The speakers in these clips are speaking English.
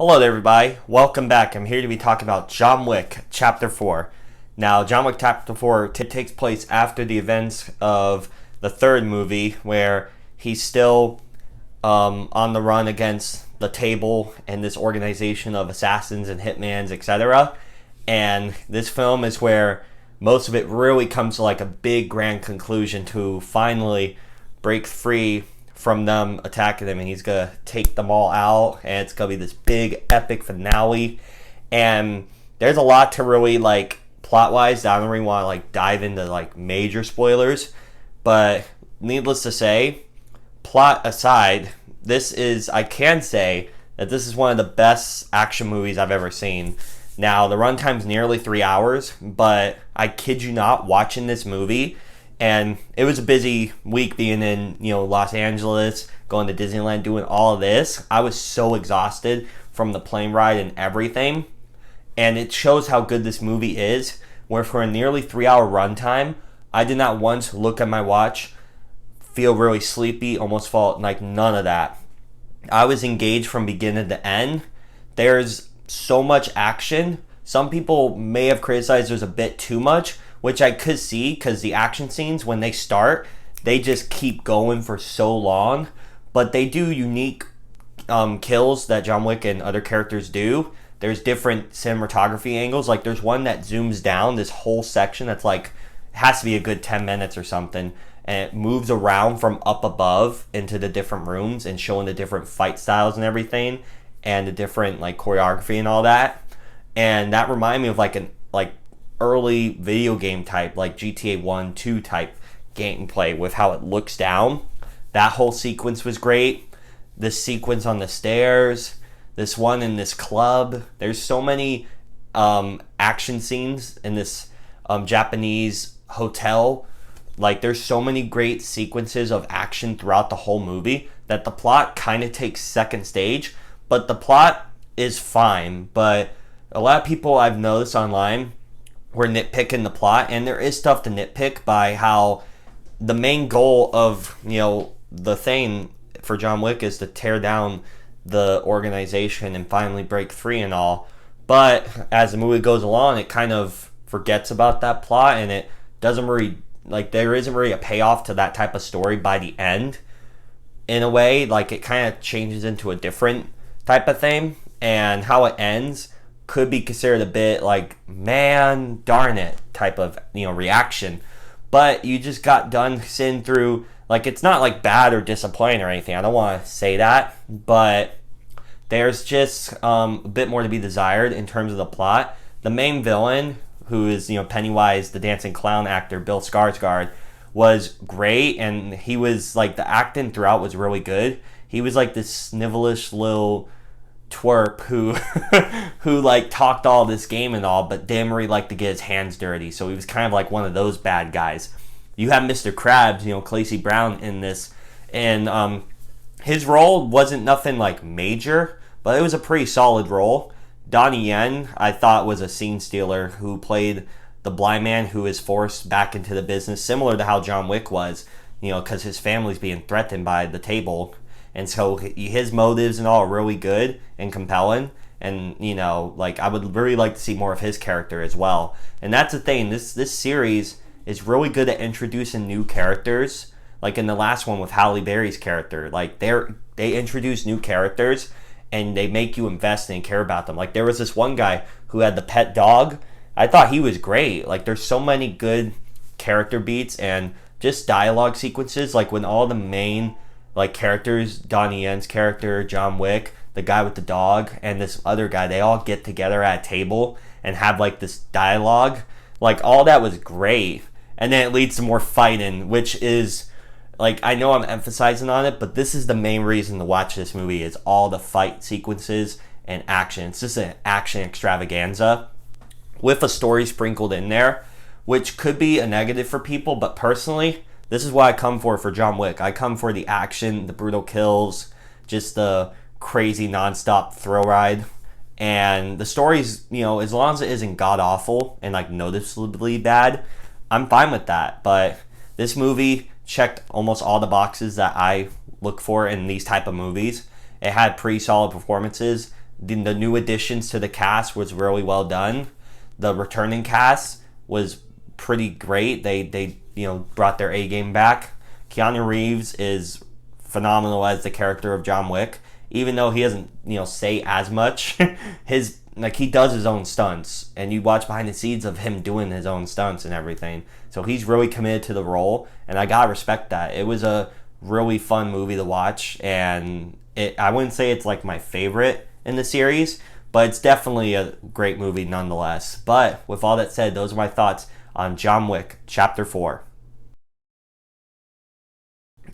Hello there, everybody. Welcome back. I'm here to be talking about John Wick Chapter 4. Now, John Wick Chapter 4 takes place after the events of the third movie, where he's still on the run against the table and this organization of assassins and hitmans, etc. And this film is where most of it really comes to like a big grand conclusion to finally break free from them attacking him, and he's gonna take them all out, and it's gonna be this big epic finale. And there's a lot to really like plot wise that I don't really want to like dive into like major spoilers, but needless to say, plot aside, I can say that this is one of the best action movies I've ever seen. Now the runtime's nearly 3 hours, but I kid you not, watching this movie, and it was a busy week being in, Los Angeles, going to Disneyland, doing all of this. I was so exhausted from the plane ride and everything. And it shows how good this movie is, where for a nearly 3 hour runtime, I did not once look at my watch, feel really sleepy, almost fall, like none of that. I was engaged from beginning to end. There's so much action. Some people may have criticized there's a bit too much, which I could see because the action scenes, when they start, they just keep going for so long. But they do unique kills that John Wick and other characters do. There's different cinematography angles. Like there's one that zooms down this whole section that's like, has to be a good 10 minutes or something. And it moves around from up above into the different rooms and showing the different fight styles and everything. And the different like choreography and all that. And that reminded me of like early video game type, like GTA 1, 2 type gameplay with how it looks down. That whole sequence was great. This sequence on the stairs, this one in this club. There's so many action scenes in this Japanese hotel. Like there's so many great sequences of action throughout the whole movie that the plot kind of takes second stage. But the plot is fine. But a lot of people I've noticed online were nitpicking the plot, and there is stuff to nitpick by how the main goal of the thing for John Wick is to tear down the organization and finally break free and all. But as the movie goes along, it kind of forgets about that plot, and it doesn't really there isn't really a payoff to that type of story by the end. In a way, like it kind of changes into a different type of thing, and how it ends could be considered a bit like, man, darn it type of reaction. But you just got done sitting through, like, it's not like bad or disappointing or anything, I don't want to say that, but there's just a bit more to be desired in terms of the plot. The main villain, who is Pennywise, the dancing clown actor, Bill Skarsgård, was great, and he was like, the acting throughout was really good. He was like this snivelish little twerp who like talked all this game and all, but didn't really like to get his hands dirty. So he was kind of like one of those bad guys. You have Mr. Krabs, Clancy Brown in this, and his role wasn't nothing like major, but it was a pretty solid role. Donnie Yen, I thought, was a scene stealer who played the blind man who is forced back into the business, similar to how John Wick was, because his family's being threatened by the table. And so his motives and all are really good and compelling. And, I would really like to see more of his character as well. And that's the thing. This series is really good at introducing new characters. Like in the last one with Halle Berry's character. Like they introduce new characters and they make you invest and care about them. Like there was this one guy who had the pet dog. I thought he was great. Like there's so many good character beats and just dialogue sequences. Like when all the main characters, Donnie Yen's character, John Wick, the guy with the dog, and this other guy, they all get together at a table and have this dialogue. All that was great. And then it leads to more fighting, which is I know I'm emphasizing on it, but this is the main reason to watch this movie, is all the fight sequences and action. It's just an action extravaganza with a story sprinkled in there, which could be a negative for people, but personally, this is what I come for John Wick. I come for the action, the brutal kills, just the crazy nonstop thrill ride. And the story's, as long as it isn't god-awful and noticeably bad, I'm fine with that. But this movie checked almost all the boxes that I look for in these type of movies. It had pretty solid performances. the new additions to the cast was really well done. The returning cast was pretty great. They brought their A game back. Keanu Reeves is phenomenal as the character of John Wick, even though he doesn't say as much. He does his own stunts, and you watch behind the scenes of him doing his own stunts and everything. So he's really committed to the role, and I gotta respect that. It was a really fun movie to watch, and I wouldn't say it's like my favorite in the series, but it's definitely a great movie nonetheless. But with all that said, those are my thoughts on John Wick Chapter 4.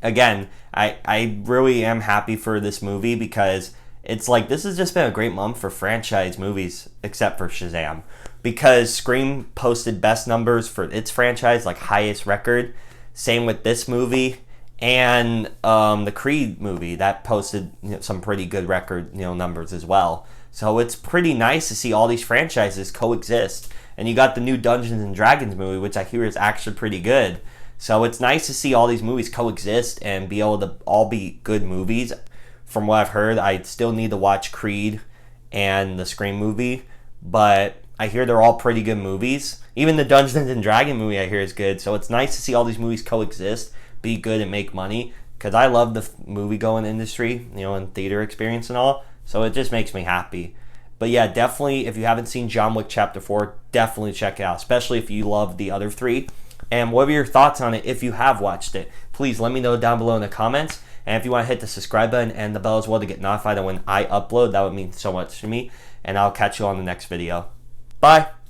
Again, I really am happy for this movie because it's like this has just been a great month for franchise movies, except for Shazam. Because Scream posted best numbers for its franchise, like highest record. Same with this movie. And the Creed movie, that posted some pretty good record numbers as well. So it's pretty nice to see all these franchises coexist. And you got the new Dungeons and Dragons movie, which I hear is actually pretty good. So it's nice to see all these movies coexist and be able to all be good movies. From what I've heard, I still need to watch Creed and the Scream movie, but I hear they're all pretty good movies. Even the Dungeons and Dragons movie I hear is good. So it's nice to see all these movies coexist, be good and make money, because I love the movie-going industry, and theater experience and all. So it just makes me happy. But yeah, definitely, if you haven't seen John Wick Chapter 4, definitely check it out, especially if you love the other three. And what are your thoughts on it if you have watched it? Please let me know down below in the comments. And if you want to hit the subscribe button and the bell as well to get notified when I upload, that would mean so much to me. And I'll catch you on the next video. Bye!